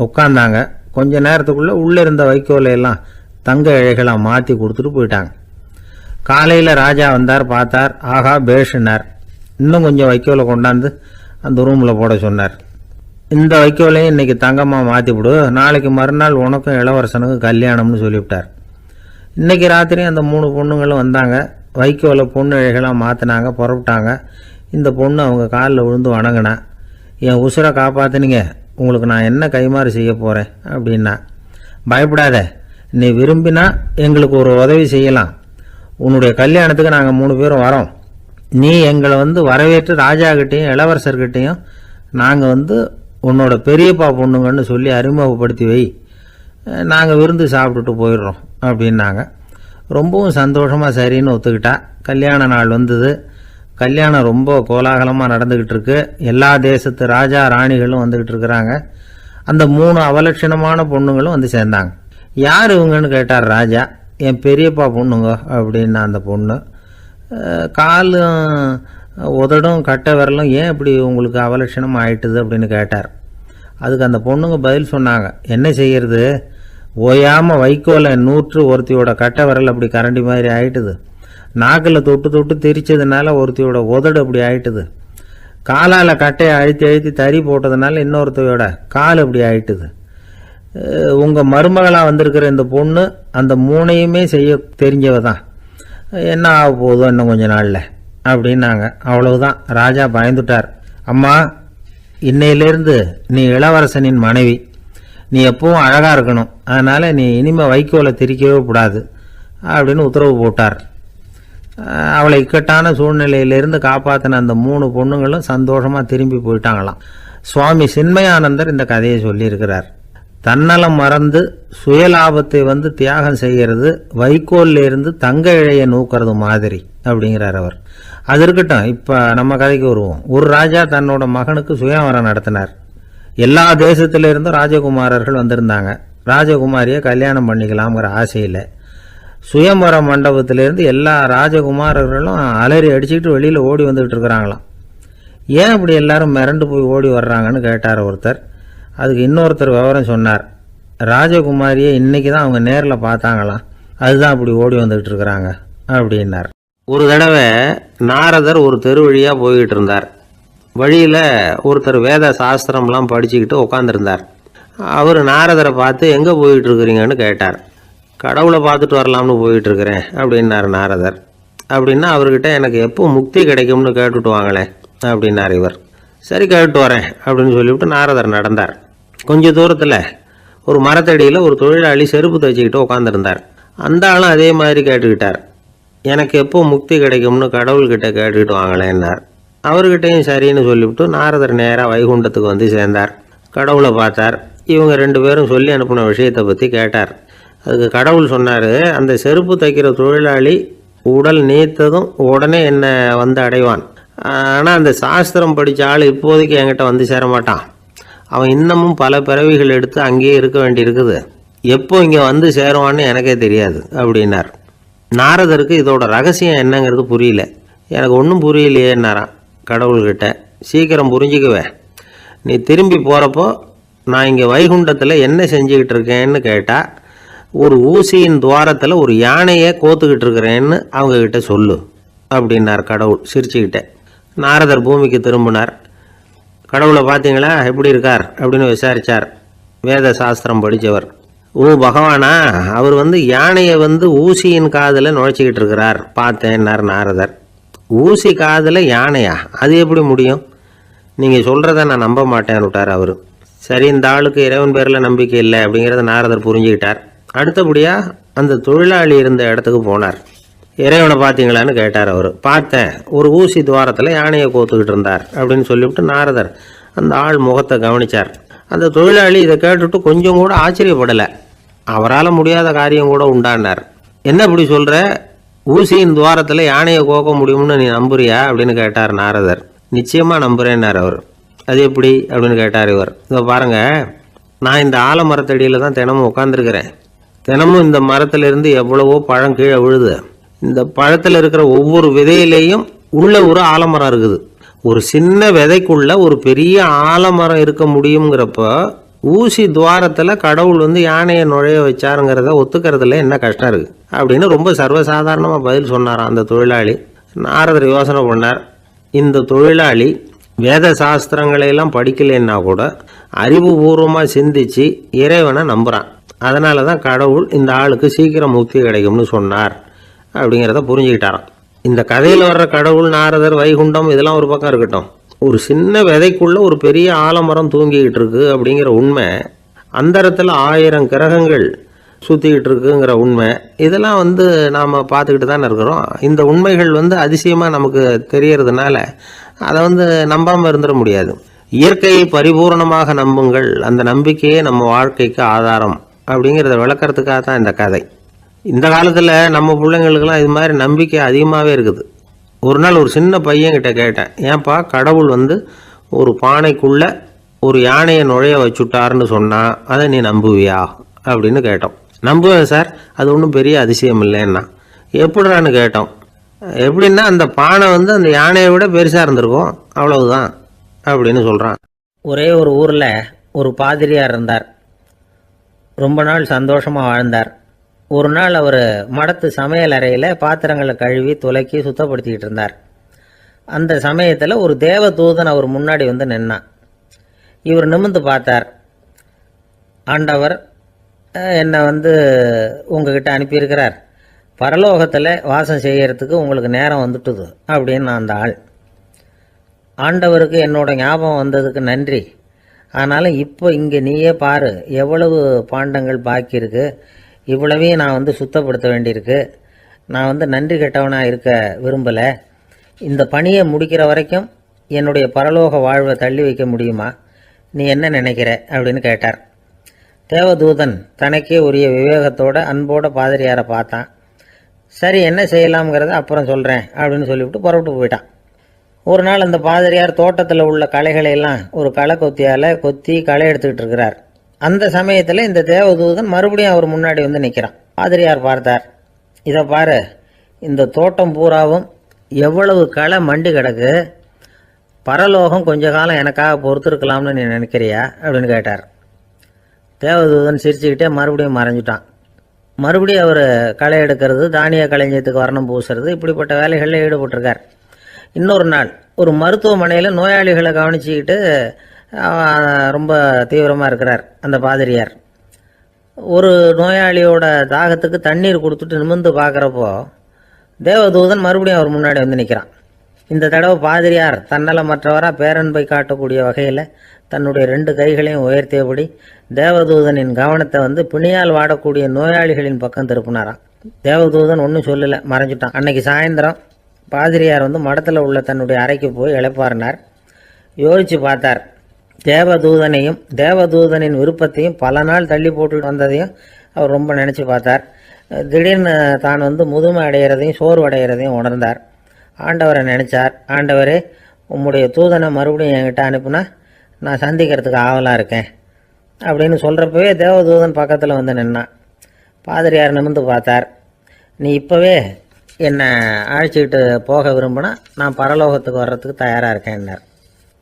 உட்காந்தாங்க. கொஞ்ச நேரத்துக்குள்ளே உள்ளே இருந்த வைக்கோலையெல்லாம் தங்க இழைகளாக மாற்றி கொடுத்துட்டு போயிட்டாங்க. காலையில் ராஜா வந்தார், பார்த்தார், ஆகா பேஷுன்னார். இன்னும் கொஞ்சம் வைக்கோலை கொண்டாந்து அந்த ரூமில் போட சொன்னார். இந்த வைக்கோலையும் இன்றைக்கி தங்கமாக மாற்றிவிடு, நாளைக்கு மறுநாள் உனக்கும் இளவரசனுக்கும் கல்யாணம்னு சொல்லிவிட்டார். இன்றைக்கி ராத்திரி அந்த 3 பொண்ணுங்களும் வந்தாங்க, வைக்கோலை பொண்ணு இழைகளாக மாற்றினாங்க, புறப்பட்டாங்க. இந்த பொண்ணு அவங்க காலில் விழுந்து வணங்கினா. என் உசுரை காப்பாற்றினீங்க, உங்களுக்கு நான் என்ன கைமாறு செய்ய போகிறேன் அப்படின்னா. பயப்படாத, நீ விரும்பினா எங்களுக்கு ஒரு உதவி செய்யலாம். உன்னுடைய கல்யாணத்துக்கு நாங்கள் 3 பேரும் வரோம். நீ எங்களை வந்து வரவேற்று ராஜாக்கிட்டேயும் இளவரசர்கிட்டையும் நாங்கள் உன்னோட பெரியப்பா பொண்ணுங்கன்னு சொல்லி அறிமுகப்படுத்தி வை, நாங்கள் விருந்து சாப்பிட்டுட்டு போயிடுறோம் அப்படின்னாங்க. ரொம்பவும் சந்தோஷமாக சரின்னு ஒத்துக்கிட்டா. கல்யாண நாள் வந்தது. கல்யாணம் ரொம்ப கோலாகலமாக நடந்துக்கிட்டு இருக்கு. எல்லா தேசத்து ராஜா ராணிகளும் வந்துக்கிட்டு இருக்கிறாங்க. அந்த 3 அவலட்சணமான பொண்ணுங்களும் வந்து சேர்ந்தாங்க. யார் இவங்கன்னு கேட்டார் ராஜா. என் பெரியப்பா பொண்ணுங்க அப்படின்னா அந்த பொண்ணு. காலும் உதடும் கட்டை விரலும் ஏன் இப்படி உங்களுக்கு அவலட்சணம் ஆயிட்டுது அப்படின்னு கேட்டார். அதுக்கு அந்த பொண்ணுங்க பதில் சொன்னாங்க. என்ன செய்யறது, ஓயாமல் வைக்கோலை நூற்று ஒருத்தியோட கட்டை விரல் அப்படி கரண்டி மாதிரி ஆயிட்டுது, நாக்கில் தொட்டு தொட்டு திரிச்சதுனால ஒருத்தியோட உதடு அப்படி ஆயிட்டுது, காலால் கட்டையை அழுத்தி அழுத்தி தறி போட்டதுனால இன்னொருத்தையோட கால் அப்படி ஆயிட்டுது. உங்கள் மருமகளாக வந்திருக்கிற இந்த பொண்ணு அந்த 3ஐயுமே செய்ய தெரிஞ்சவ தான், என்ன ஆக போகுதோ இன்னும் கொஞ்ச நாளில் அப்படின்னாங்க. அவ்வளவுதான். ராஜா பயந்துட்டார். அம்மா, இன்னையிலேருந்து நீ இளவரசனின் மனைவி, நீ எப்பவும் அழகாக இருக்கணும், அதனால் நீ இனிமேல் வைக்கோலை திரிக்கவே கூடாது அப்படின்னு உத்தரவு போட்டார். அவளை இக்கட்டான சூழ்நிலையிலிருந்து காப்பாற்றின அந்த 3 பொண்ணுங்களும் சந்தோஷமாக திரும்பி போயிட்டாங்களாம். சுவாமி சின்மயானந்தர் இந்த கதையை சொல்லியிருக்கிறார். தன்னலம் மறந்து சுயலாபத்தை தியாகம் செய்கிறது வைக்கோல்ல இருந்து தங்க இழையை நூக்கிறது மாதிரி அப்படிங்கிறார் அவர். அது இருக்கட்டும், இப்போ நம்ம கதைக்கு வருவோம். ஒரு ராஜா தன்னோட மகனுக்கு சுயவரம் நடத்தினார். எல்லா தேசத்திலிருந்தும் ராஜகுமாரர்கள் வந்திருந்தாங்க. ராஜகுமாரியை கல்யாணம் பண்ணிக்கலாம்ங்கிற ஆசையில் சுயம்பர மண்டபத்திலேருந்து எல்லா ராஜகுமாரர்களும் அலறி அடிச்சுக்கிட்டு வெளியில் ஓடி வந்துக்கிட்டு இருக்கிறாங்களாம். ஏன் இப்படி எல்லாரும் மிரண்டு போய் ஓடி வர்றாங்கன்னு கேட்டார் ஒருத்தர். அதுக்கு இன்னொருத்தர் விவரம் சொன்னார். ராஜகுமாரியை இன்னைக்கு தான் அவங்க நேரில் பார்த்தாங்களாம், அதுதான் அப்படி ஓடி வந்துக்கிட்டு இருக்கிறாங்க அப்படின்னார்.
ஒரு தடவை நாரதர் ஒரு தெரு வழியாக போய்கிட்டு இருந்தார். வழியில் ஒருத்தர் வேத சாஸ்திரம்லாம் படிச்சுக்கிட்டு உட்காந்துருந்தார். அவர் நாரதரை பார்த்து எங்கே போயிட்டு இருக்கிறீங்கன்னு கேட்டார். கடவுளை பார்த்துட்டு வரலாம்னு போயிட்டு இருக்கிறேன் அப்படின்னார் நாரதர். அப்படின்னா அவர்கிட்ட எனக்கு எப்போ முக்தி கிடைக்கும்னு கேட்டுட்டு வாங்களேன் அப்படின்னார் இவர். சரி, கேட்டு வரேன் அப்படின்னு சொல்லிவிட்டு நாரதர் நடந்தார். கொஞ்சம் தூரத்தில் ஒரு மரத்தடியில் ஒரு தொழிலாளி செருப்பு தைச்சிக்கிட்டு உட்காந்துருந்தார். அந்த ஆளும் அதே மாதிரி கேட்டுக்கிட்டார். எனக்கு எப்போ முக்தி கிடைக்கும்னு கடவுள்கிட்ட கேட்டுக்கிட்டு வாங்களேன்னார். அவர்கிட்டையும் சரின்னு சொல்லிவிட்டு நாரதர் நேராக வைகுண்டத்துக்கு வந்து சேர்ந்தார். கடவுளை பார்த்தார். இவங்க 2 பேரும் சொல்லி அனுப்பின விஷயத்தை பற்றி கேட்டார். அதுக்கு கடவுள் சொன்னார், அந்த செருப்பு தைக்கிற தொழிலாளி உடல் நீத்ததும் உடனே என்னை வந்து அடைவான். ஆனால் அந்த சாஸ்திரம் படித்த ஆள் இப்போதைக்கு என்கிட்ட வந்து சேரமாட்டான். அவன் இன்னமும் பல பிறவிகள் எடுத்து அங்கேயே இருக்க வேண்டியிருக்குது. எப்போ இங்கே வந்து சேருவான்னு எனக்கே தெரியாது அப்படின்னார். நாரதருக்கு இதோட ரகசியம் என்னங்கிறது புரியல. எனக்கு ஒன்றும் புரியலையேன்னாரான் கடவுள்கிட்ட. சீக்கிரம் புரிஞ்சுக்குவேன், நீ திரும்பி போகிறப்போ நான் இங்கே வைகுண்டத்தில் என்ன செஞ்சுக்கிட்டு இருக்கேன்னு கேட்டால், ஒரு ஊசியின் துவாரத்தில் ஒரு யானையை கோத்துக்கிட்டு இருக்கிறேன்னு அவங்கக்கிட்ட சொல்லு அப்படின்னார் கடவுள் சிரிச்சுக்கிட்டே. நாரதர் பூமிக்கு திரும்பினார். கடவுளை பார்த்தீங்களா, எப்படி இருக்கார் அப்படின்னு விசாரித்தார். வேத சாஸ்திரம் படித்தவர். ஓ பகவானா, அவர் யானையை ஊசியின் காதில் நுழைச்சிக்கிட்டு இருக்கிறார் பார்த்தேன்னார் நாரதர். ஊசி காதில் யானையா, அது எப்படி முடியும்? நீங்கள் சொல்கிறத நான் நம்ப மாட்டேன்னு விட்டார் அவர். சரி, இந்த ஆளுக்கு இறைவன் பேரில் நம்பிக்கை இல்லை அப்படிங்கிறத நாரதர் புரிஞ்சுக்கிட்டார். அடுத்தபடியாக அந்த தொழிலாளி இருந்த இடத்துக்கு போனார். இறைவனை பார்த்தீங்களான்னு கேட்டார் அவர். பார்த்தேன், ஒரு ஊசி துவாரத்தில் யானையை கோத்துக்கிட்டு இருந்தார் அப்படின்னு சொல்லிவிட்டு நாரதர் அந்த ஆள் முகத்தை கவனித்தார். அந்த தொழிலாளி இதை கேட்டுட்டு கொஞ்சம் கூட ஆச்சரியப்படலை. அவரால் முடியாத காரியம் கூட உண்டானார். என்ன இப்படி சொல்கிற, ஊசியின் துவாரத்தில் யானையை கோக்க முடியும்னு நீ நம்புறியா அப்படின்னு கேட்டார் நாரதர். நிச்சயமாக நம்புகிறேன்னார் அவர். அது எப்படி அப்படின்னு கேட்டார் இவர். இதோ பாருங்க, நான் இந்த ஆலமரத்தடியில் தான் தினமும் உட்காந்துருக்கிறேன். தினமும் இந்த மரத்திலிருந்து எவ்வளவோ பழம் கீழே விழுது. இந்த பழத்தில் இருக்கிற ஒவ்வொரு விதையிலேயும் உள்ள ஒரு ஆலமரம் இருக்குது. ஒரு சின்ன விதைக்குள்ள ஒரு பெரிய ஆலமரம் இருக்க முடியுங்கிறப்ப ஊசி துவாரத்தில் கடவுள் யானையை நுழைய வச்சாருங்கிறத ஒத்துக்கிறதுல என்ன கஷ்டம் இருக்குது அப்படின்னு ரொம்ப சர்வசாதாரணமாக பதில் சொன்னாராம் அந்த தொழிலாளி. நாரதர் யோசனை பண்ணார், இந்த தொழிலாளி வேத சாஸ்திரங்களையெல்லாம் படிக்கலைன்னா கூட அறிவுபூர்வமாக சிந்திச்சு இறைவனை நம்புகிறான். அதனால தான் கடவுள் இந்த ஆளுக்கு சீக்கிரம் முக்தி கிடைக்கும்னு சொன்னார் அப்படிங்கிறத புரிஞ்சுக்கிட்டாராம். இந்த கதையில் வர்ற கடவுள், நாரதர், வைகுண்டம் இதெல்லாம் ஒரு பக்கம் இருக்கட்டும், ஒரு சின்ன விதைக்குள்ள ஒரு பெரிய ஆலமரம் தூங்கிக்கிட்டு இருக்கு அப்படிங்கிற உண்மை, அந்தரத்தில் 1000 கிரகங்கள் சுற்றிக்கிட்டு இருக்குங்கிற உண்மை, இதெல்லாம் நாம் பார்த்துக்கிட்டு தானே இருக்கிறோம். இந்த உண்மைகள் அதிசயமாக நமக்கு தெரியறதுனால அதை நம்பாமல் இருந்துட முடியாது. இயற்கையை பரிபூர்ணமாக நம்புங்கள், அந்த நம்பிக்கையே நம்ம வாழ்க்கைக்கு ஆதாரம் அப்படிங்கிறத விளக்கறதுக்காக தான் இந்த கதை. இந்த காலத்தில் நம்ம பிள்ளைங்களுக்கெல்லாம் இது மாதிரி நம்பிக்கை அதிகமாகவே இருக்குது. ஒரு நாள் ஒரு சின்ன பையன்கிட்ட கேட்டேன், ஏன்பா கடவுள் ஒரு பானைக்குள்ளே ஒரு யானையை நுழைய வச்சுட்டாருன்னு சொன்னால் அதை நீ நம்புவியா அப்படின்னு கேட்டோம். நம்புவேன் சார், அது ஒன்றும் பெரிய அதிசயம் இல்லைன்னா. எப்படிறான்னு கேட்டோம். எப்படின்னா அந்த பானை அந்த யானையை விட பெருசாக இருந்திருக்கும், அவ்வளவுதான் அப்படின்னு சொல்கிறான்.
ஒரே ஒரு ஊரில் ஒரு பாதிரியார் இருந்தார். ரொம்ப நாள் சந்தோஷமாக வாழ்ந்தார். ஒரு நாள் அவர் மடத்து சமையல் அறையில் பாத்திரங்களை கழுவி துலக்கி சுத்தப்படுத்திக்கிட்டு இருந்தார். அந்த சமயத்தில் ஒரு தேவதூதன் அவர் முன்னாடி நின்னான். இவர் நிமிர்ந்து பார்த்தார். ஆண்டவர் என்னை உங்ககிட்ட அனுப்பியிருக்கிறார், பரலோகத்தில் வாசம் செய்யறதுக்கு உங்களுக்கு நேரம் வந்துட்டுது அப்படின்னு அந்த ஆள். ஆண்டவருக்கு என்னோட ஞாபகம் வந்ததுக்கு நன்றி. ஆனாலும் இப்போ இங்கே நீயே பாரு, எவ்வளவு பாண்டங்கள் பாக்கி இருக்குது, இவ்வளவையும் நான் சுத்தப்படுத்த வேண்டியிருக்கு. நான் நன்றி கெட்டவனாக இருக்க விரும்பலை. இந்த பணியை முடிக்கிற வரைக்கும் என்னுடைய பரலோக வாழ்வை தள்ளி வைக்க முடியுமா? நீ என்ன நினைக்கிற அப்படின்னு கேட்டார். தேவதூதன் தனக்கே உரிய விவேகத்தோட அன்போட பாதிரியாரை பார்த்தான். சரி, என்ன செய்யலாம்ங்கிறத அப்புறம் சொல்கிறேன் அப்படின்னு சொல்லிவிட்டு புறப்பட்டு போயிட்டான். ஒரு நாள் அந்த பாதிரியார் தோட்டத்தில் உள்ள களைகளையெல்லாம் ஒரு களை கொத்தியால் கொத்தி களை எடுத்துக்கிட்டு இருக்கிறார். அந்த சமயத்தில் இந்த தேவதூதன் மறுபடியும் அவர் முன்னாடி நிற்கிறான். பாதிரியார் பார்த்தார். இதை பாரு, இந்த தோட்டம் பூராவும் எவ்வளவு களை மண்டி கிடக்கு, பரலோகம் கொஞ்ச காலம் எனக்காக பொறுத்திருக்கலாம்னு நீ நினைக்கிறியா அப்படின்னு கேட்டார். தேவதூதன் சிரிச்சுக்கிட்டே மறுபடியும் மறைஞ்சிட்டான். மறுபடியும் அவர் களை எடுக்கிறது, தானிய களஞ்சியத்துக்கு வர்ணம் பூசுறது, இப்படிப்பட்ட வேலைகளில் ஈடுபட்டிருக்கார். இன்னொரு நாள் ஒரு மருத்துவமனையில் நோயாளிகளை கவனிச்சுக்கிட்டு ரொம்ப தீவிரமாக இருக்கிறார் அந்த பாதிரியார். ஒரு நோயாளியோட தாகத்துக்கு தண்ணீர் கொடுத்துட்டு நிமிர்ந்து பார்க்குறப்போ தேவதூதன் மறுபடியும் அவர் முன்னாடி நிற்கிறான். இந்த தடவை பாதிரியார் தன்னலமற்றவராக பேரன்பை காட்டக்கூடிய வகையில் தன்னுடைய 2 கைகளையும் உயர்த்தியபடி தேவதூதனின் கவனத்தை பிணியால் வாடக்கூடிய நோயாளிகளின் பக்கம் திருப்பினாராம். தேவதூதன் ஒன்றும் சொல்லலை, மறைஞ்சிட்டான். அன்னைக்கு சாயந்தரம் பாதிரியார் மடத்தில் உள்ள தன்னுடைய அறைக்கு போய் இளைப்பாறினார். யோசித்து பார்த்தார். தேவதூதனையும் தேவதூதனின் விருப்பத்தையும் பல நாள் தள்ளி போட்டு வந்ததையும் அவர் ரொம்ப நினச்சி பார்த்தார். திடீர்னு தான் முதுமை அடைகிறதையும் சோர்வு அடைகிறதையும் உணர்ந்தார். ஆண்டவரை நினச்சார். ஆண்டவரே, உம்முடைய தூதனை மறுபடியும் என்கிட்ட அனுப்புனா நான் சந்திக்கிறதுக்கு ஆவலாக இருக்கேன் அப்படின்னு சொல்கிறப்பவே தேவதூதன் பக்கத்தில் நின்னான். பாதிரியார் நிமிர்ந்து பார்த்தார். நீ இப்போவே என்னை அழைச்சிக்கிட்டு போக விரும்பினா நான் பரலோகத்துக்கு வர்றதுக்கு தயாராக இருக்கேன்னார்.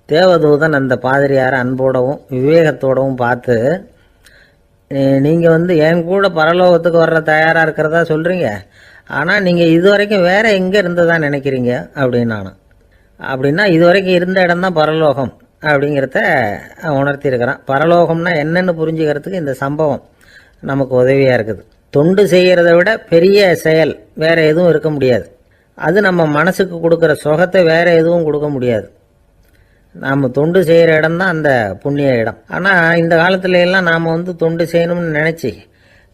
தேவதூதன் அந்த பாதிரியாரை அன்போடவும் விவேகத்தோடவும் பார்த்து, நீங்கள் என் கூட பரலோகத்துக்கு வர்ற தயாராக இருக்கிறதா சொல்கிறீங்க, ஆனால் நீங்கள் இது வரைக்கும் வேறு எங்கே இருந்ததா நினைக்கிறீங்க அப்படின்னாலும். அப்படின்னா இது வரைக்கும் இருந்த இடம்தான் பரலோகம் அப்படிங்கிறத உணர்த்தியிருக்கிறான். பரலோகம்னா என்னென்னு புரிஞ்சுக்கிறதுக்கு இந்த சம்பவம் நமக்கு உதவியாக இருக்குது. தொண்டு செய்கிறத விட பெரிய செயல் வேறு எதுவும் இருக்க முடியாது. அது நம்ம மனசுக்கு கொடுக்குற சுகத்தை வேறு எதுவும் கொடுக்க முடியாது. நாம் தொண்டு செய்கிற இடம் தான் அந்த புண்ணிய இடம். ஆனால் இந்த காலத்துல எல்லாம் நாம் தொண்டு செய்யணும்னு நினச்சி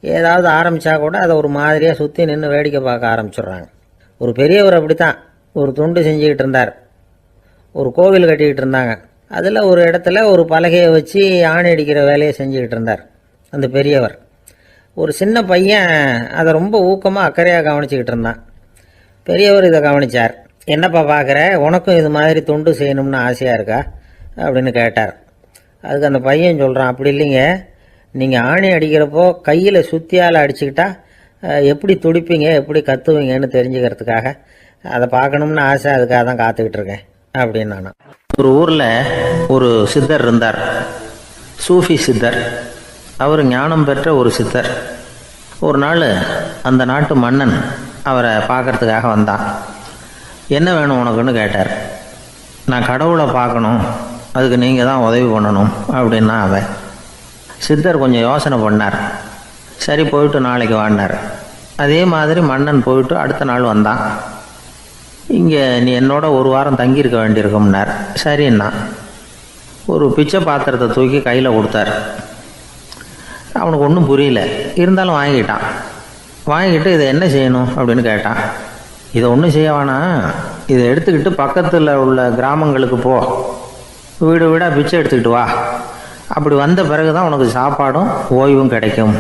ஏதாவது ஆரம்பித்தா கூட அதை ஒரு மாதிரியாக சுற்றி நின்று வேடிக்கை பார்க்க ஆரம்பிச்சிடுறாங்க. ஒரு பெரியவர் அப்படித்தான் ஒரு தொண்டு செஞ்சுக்கிட்டு இருந்தார். ஒரு கோவில் கட்டிக்கிட்டு இருந்தாங்க. அதில் ஒரு இடத்துல ஒரு பலகையை வச்சு ஆணி அடிக்கிற வேலையை செஞ்சுக்கிட்டு இருந்தார் அந்த பெரியவர். ஒரு சின்ன பையன் அதை ரொம்ப ஊக்கமாக அக்கறையாக கவனிச்சிக்கிட்டு இருந்தான். பெரியவர் இதை கவனித்தார். என்னப்பா பார்க்குற, உனக்கும் இது மாதிரி தொண்டு செய்யணும்னு ஆசையாக இருக்கா? அப்படின்னு கேட்டார். அதுக்கு அந்த பையன் சொல்கிறான், அப்படி இல்லைங்க, நீங்கள் ஆணி அடிக்கிறப்போ கையில் சுத்தியால் அடிச்சுக்கிட்டா எப்படி துடிப்பீங்க, எப்படி கத்துவீங்கன்னு தெரிஞ்சுக்கிறதுக்காக அதை பார்க்கணும்னு ஆசை, அதுக்காக தான் காத்துக்கிட்டு இருக்கேன் அப்படின்னு நான்.
ஒரு ஊரில் ஒரு சித்தர் இருந்தார், சூஃபி சித்தர். அவர் ஞானம் பெற்ற ஒரு சித்தர். ஒரு நாள் அந்த நாட்டு மன்னன் அவரை பார்க்கறதுக்காக வந்தான். என்ன வேணும் உனக்குன்னு கேட்டார். நான் கடவுளை பார்க்கணும், அதுக்கு நீங்கள் தான் உதவி பண்ணணும் அப்படின்னா அவன். சித்தர் கொஞ்சம் யோசனை பண்ணார். சரி, போயிட்டு நாளைக்கு வாடினார். அதே மாதிரி மன்னன் போயிட்டு அடுத்த நாள் வந்தான். இங்கே நீ என்னோட ஒரு வாரம் தங்கியிருக்க வேண்டியிருக்கும்னார். சரின்னா ஒரு பிச்சை பாத்திரத்தை தூக்கி கையில் கொடுத்தார். அவனுக்கு ஒன்றும் புரியல, இருந்தாலும் வாங்கிட்டான். வாங்கிட்டு இதை என்ன செய்யணும் அப்படின்னு கேட்டான். இதை ஒன்றும் செய்ய வேணாம், இதை எடுத்துக்கிட்டு பக்கத்தில் உள்ள கிராமங்களுக்கு போ, வீடு வீடாக பிச்சை எடுத்துக்கிட்டு வா. அப்படி வந்த பிறகு தான் உனக்கு சாப்பாடும் ஓய்வும் கிடைக்கும்.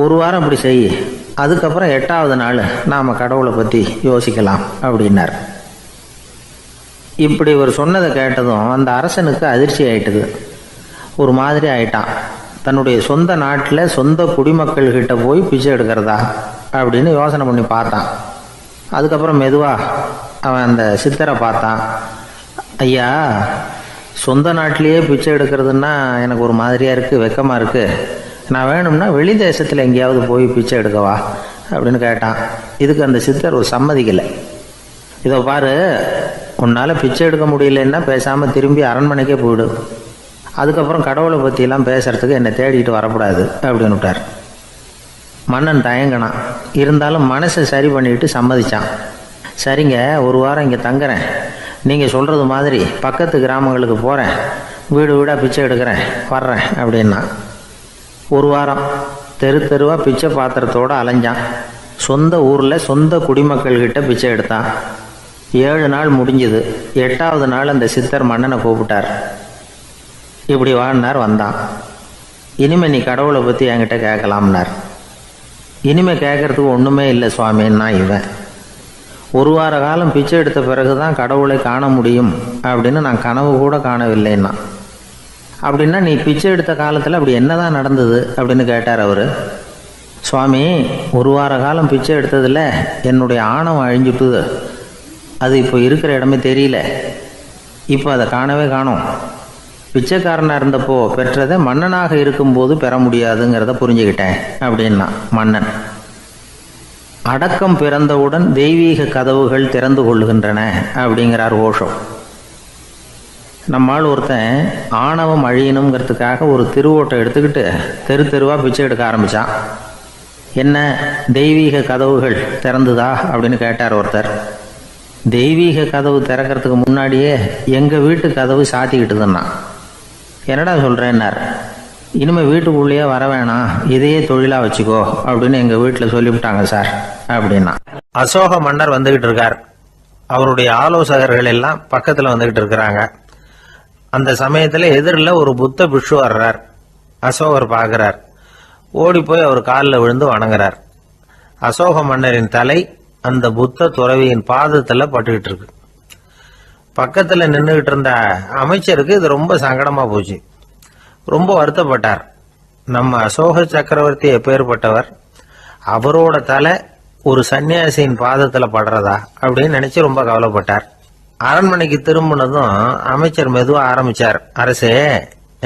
ஒரு வாரம் அப்படி செய், அதுக்கப்புறம் 8வது நாள் நாம் கடவுளை பற்றி யோசிக்கலாம் அப்படின்னார். இப்படி ஒரு சொன்னதை கேட்டதும் அந்த அரசனுக்கு அதிர்ச்சி ஆயிட்டுது. ஒரு மாதிரி ஆயிட்டான். தன்னுடைய சொந்த நாட்டில் சொந்த குடிமக்கள்கிட்ட போய் பிச்சை எடுக்கிறதா அப்படின்னு யோசனை பண்ணி பார்த்தான். அதுக்கப்புறம் மெதுவாக அவன் அந்த சித்தரை பார்த்தான். ஐயா, சொந்த நாட்டிலேயே பிச்சை எடுக்கிறதுன்னா எனக்கு ஒரு மாதிரியாக இருக்குது, வெக்கமாக இருக்குது. நான் வேணும்னா வெளி தேசத்தில் எங்கேயாவது போய் பிச்சை எடுக்கவா அப்படின்னு கேட்டான். இதுக்கு அந்த சித்தர் ஒரு சம்மதிக்கலை. இதை பாரு, உன்னால் பிச்சை எடுக்க முடியலன்னா பேசாமல் திரும்பி அரண்மனைக்கே போயிடு. அதுக்கப்புறம் கடவுளை பற்றியெல்லாம் பேசுகிறதுக்கு என்னை தேடிட்டு வரக்கூடாது அப்படின்னு விட்டார். மன்னன் தயங்கினான். இருந்தாலும் மனசை சரி பண்ணிட்டு சம்மதிச்சான். சரிங்க, ஒரு வாரம் இங்கே தங்குறேன், நீங்கள் சொல்கிறது மாதிரி பக்கத்து கிராமங்களுக்கு போகிறேன், வீடு வீடாக பிச்சை எடுக்கிறேன், வர்றேன் அப்படின்னா. ஒரு வாரம் தெரு தெருவாக பிச்சை பாத்திரத்தோடு அலைஞ்சான். சொந்த ஊரில் சொந்த குடிமக்கள்கிட்ட பிச்சை எடுத்தான். 7 நாள் முடிஞ்சுது. 8வது நாள் அந்த சித்தர் மன்னனை கூப்பிட்டார். இப்படி வாழ்னார், வந்தான். இனிமே நீ கடவுளை பற்றி என்கிட்ட கேட்கலாம்னார். இனிமே கேட்கறதுக்கு ஒன்றுமே இல்லை சுவாமின்னா இவன். ஒரு வார காலம் பிச்சை எடுத்த பிறகு தான் கடவுளை காண முடியும் அப்படின்னு நான் கனவு கூட காணவில்லைன்னா. அப்படின்னா நீ பிச்சை எடுத்த காலத்தில் அப்படி என்னதான் நடந்தது அப்படின்னு கேட்டார் அவர். சுவாமி, ஒரு வார காலம் பிச்சை எடுத்ததில் என்னுடைய ஆணவம் அழிஞ்சுட்டுது. அது இப்போ இருக்கிற இடமே தெரியல. இப்போ அதை காணவே காணோம். பிச்சைக்காரனாக இருந்தப்போ பெற்றதை மன்னனாக இருக்கும்போது பெற முடியாதுங்கிறத புரிஞ்சுக்கிட்டேன் அப்படின்னா மன்னன். அடக்கம் பிறந்தவுடன் தெய்வீக கதவுகள் திறந்து கொள்ளுகின்றன அப்படிங்கிறார் ஓஷோ. நம்மால் ஒருத்தன் ஆணவம் அழியணுங்கிறதுக்காக ஒரு திருவோட்டை எடுத்துக்கிட்டு தெரு தெருவாக பிச்சை எடுக்க ஆரம்பித்தான். என்ன, தெய்வீக கதவுகள் திறந்துதா அப்படின்னு கேட்டார் ஒருத்தர். தெய்வீக கதவு திறக்கிறதுக்கு முன்னாடியே எங்கள் வீட்டு கதவு சாத்திக்கிட்டுதுன்னா. என்னடா சொல்கிறேன்னார். இனிமேல் வீட்டுக்குள்ளேயே வர வேணாம், இதையே தொழிலாக வச்சுக்கோ அப்படின்னு எங்கள் வீட்டில் சொல்லிவிட்டாங்க சார் அப்படின்னா.
அசோக மன்னர் வந்துகிட்டு இருக்கார். அவருடைய ஆலோசகர்கள் எல்லாம் பக்கத்தில் வந்துகிட்டு இருக்கிறாங்க. அந்த சமயத்தில் எதிரில் ஒரு புத்த பிக்ஷு வர்றார். அசோகர் பார்க்கிறார். ஓடி போய் அவர் காலில் விழுந்து வணங்குறார். அசோக மன்னரின் தலை அந்த புத்த துறவியின் பாதத்தில் பட்டுக்கிட்டு இருக்கு. பக்கத்தில் நின்றுகிட்டு இருந்த அமைச்சருக்கு இது ரொம்ப சங்கடமாக போச்சு. ரொம்ப வருத்தப்பட்டார். நம்ம அசோக சக்கரவர்த்தி எப்பேற்பட்டவர், அவரோட தலை ஒரு சன்னியாசியின் பாதத்தில் படுறதா அப்படின்னு நினைச்சு ரொம்ப கவலைப்பட்டார். அரண்மனைக்கு திரும்பினதும் அமைச்சர் மெதுவாக ஆரம்பிச்சார். அரசே,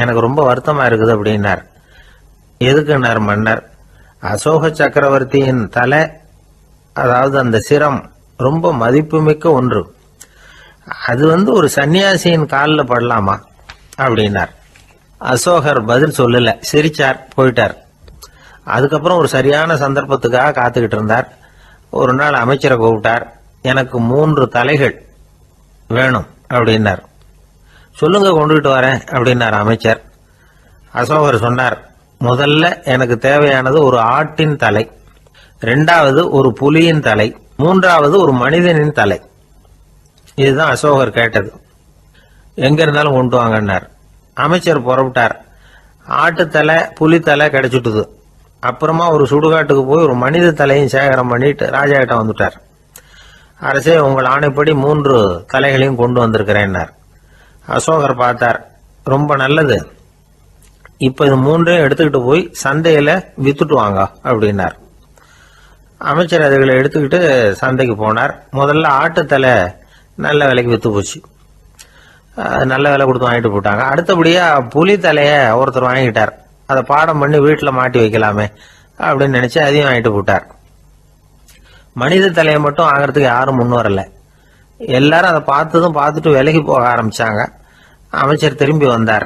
எனக்கு ரொம்ப வருத்தமா இருக்குது அப்படின்னார். எதுக்குன்னார் மன்னர். அசோக சக்கரவர்த்தியின் தலை, அதாவது அந்த சிரம், ரொம்ப மதிப்புமிக்க ஒன்று. அது ஒரு சன்னியாசியின் காலில் படலாமா அப்படின்னார். அசோகர் பதில் சொல்லல, சிரிச்சார், போயிட்டார். அதுக்கப்புறம் ஒரு சரியான சந்தர்ப்பத்துக்காக காத்துக்கிட்டு இருந்தார். ஒரு நாள் அமைச்சரை கூப்பிட்டார். எனக்கு 3 தலைகள் வேணும் அப்படின்னார். சொல்லுங்க, கொண்டுகிட்டு வரேன் அப்படின்னார் அமைச்சர். அசோகர் சொன்னார், முதல்ல எனக்கு தேவையானது ஒரு ஆட்டின் தலை, 2வது ஒரு புலியின் தலை, 3வது ஒரு மனிதனின் தலை. இதுதான் அசோகர் கேட்டது. எங்க இருந்தாலும் கொண்டு வாங்கன்னார். அமைச்சர் புறப்பட்டார். ஆட்டுத்தலை புலித்தலை கிடைச்சிட்டுது. அப்புறமா ஒரு சுடுகாட்டுக்கு போய் ஒரு மனித தலையும் சேகரம் பண்ணிட்டு ராஜா கிட்ட வந்துட்டார். அரசே, உங்கள் ஆணைப்படி 3 தலைகளையும் கொண்டு வந்திருக்கிறேன்னார். அசோகர் பார்த்தார், ரொம்ப நல்லது, இப்ப இது மூன்றையும் எடுத்துக்கிட்டு போய் சந்தையில வித்துட்டு வாங்க அப்படின்னார். அமைச்சர் அதுகளை எடுத்துக்கிட்டு சந்தைக்கு போனார். முதல்ல ஆட்டுத்தலை நல்ல விலைக்கு வித்து போச்சு, நல்ல விலை கொடுத்து வாங்கிட்டு போட்டாங்க. அடுத்தபடியா புலி தலைய ஒருத்தர் வாங்கிட்டார், அதை பாடம் பண்ணி வீட்டில் மாட்டி வைக்கலாமே அப்படின்னு நினைச்சு அதையும் வாங்கிட்டு போட்டார். மனித தலையை மட்டும் வாங்கறதுக்கு யாரும் முன் வரல. எல்லாரும் அதை பார்த்துட்டு விலைக்கு போக ஆரம்பிச்சாங்க. அமைச்சர் திரும்பி வந்தார்.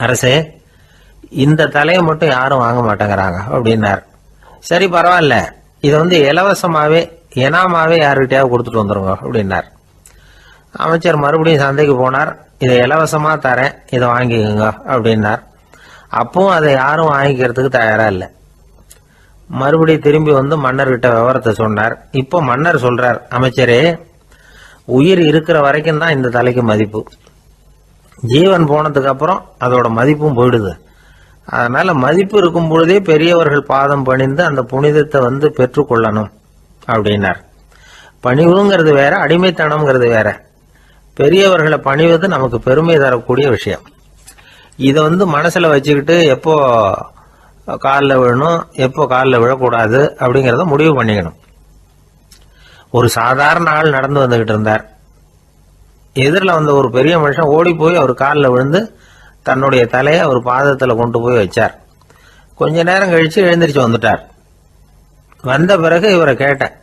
அரசே, இந்த தலையை மட்டும் யாரும் வாங்க மாட்டேங்கிறாங்க அப்படின்னார். சரி, பரவாயில்ல, இதை இலவசமாவே இனாமாவே யாருக்கிட்டையாவது கொடுத்துட்டு வந்துருங்க அப்படின்னார். அமைச்சர் மறுபடியும் சந்தைக்கு போனார். இதை இலவசமா தரேன், இதை வாங்கிக்கோங்க அப்படின்னார். அப்பவும் அதை யாரும் வாங்கிக்கிறதுக்கு தயாரா இல்லை. மறுபடியும் திரும்பி வந்து மன்னர்கிட்ட விவரத்தை சொன்னார். இப்போ மன்னர் சொல்றார், அமைச்சரே, உயிர் இருக்கிற வரைக்கும் தான் இந்த தலைக்கு மதிப்பு. ஜீவன் போனதுக்கு அப்புறம் அதோட மதிப்பும் போயிடுது. அதனால மதிப்பு இருக்கும் பொழுதே பெரியவர்கள் பாதம் பணிந்து அந்த புனிதத்தை பெற்றுக்கொள்ளணும் அப்படின்னார். பணிவுங்கிறது வேற, அடிமைத்தனம்ங்கிறது வேற. பெரியவர்களை பணிவது நமக்கு பெருமை தரக்கூடிய விஷயம். இதை மனசுல வச்சுக்கிட்டு எப்போ காலில் விழணும், எப்போ காலில் விழக்கூடாது அப்படிங்கிறத முடிவு பண்ணிக்கணும். ஒரு சாதாரண ஆள் நடந்து வந்துகிட்டு இருந்தார். எதிரில் வந்த ஒரு பெரிய மனுஷன் ஓடி போய் அவர் காலில் விழுந்து தன்னுடைய தலையை அவர் பாதத்தில் கொண்டு போய் வச்சார். கொஞ்ச நேரம் கழிச்சு எழுந்திரிச்சு வந்துட்டார். வந்த பிறகு இவரை கேட்டேன்,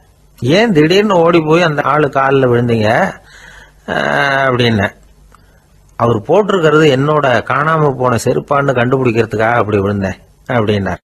ஏன் திடீர்னு ஓடி போய் அந்த ஆளு காலில் விழுந்தீங்க அப்படின்னு. அவர் போட்டிருக்கிறது என்னோட காணாம போன செருப்பான்னு கண்டுபிடிக்கிறதுக்காக அப்படி விழுந்தேன் அப்படின்னார்.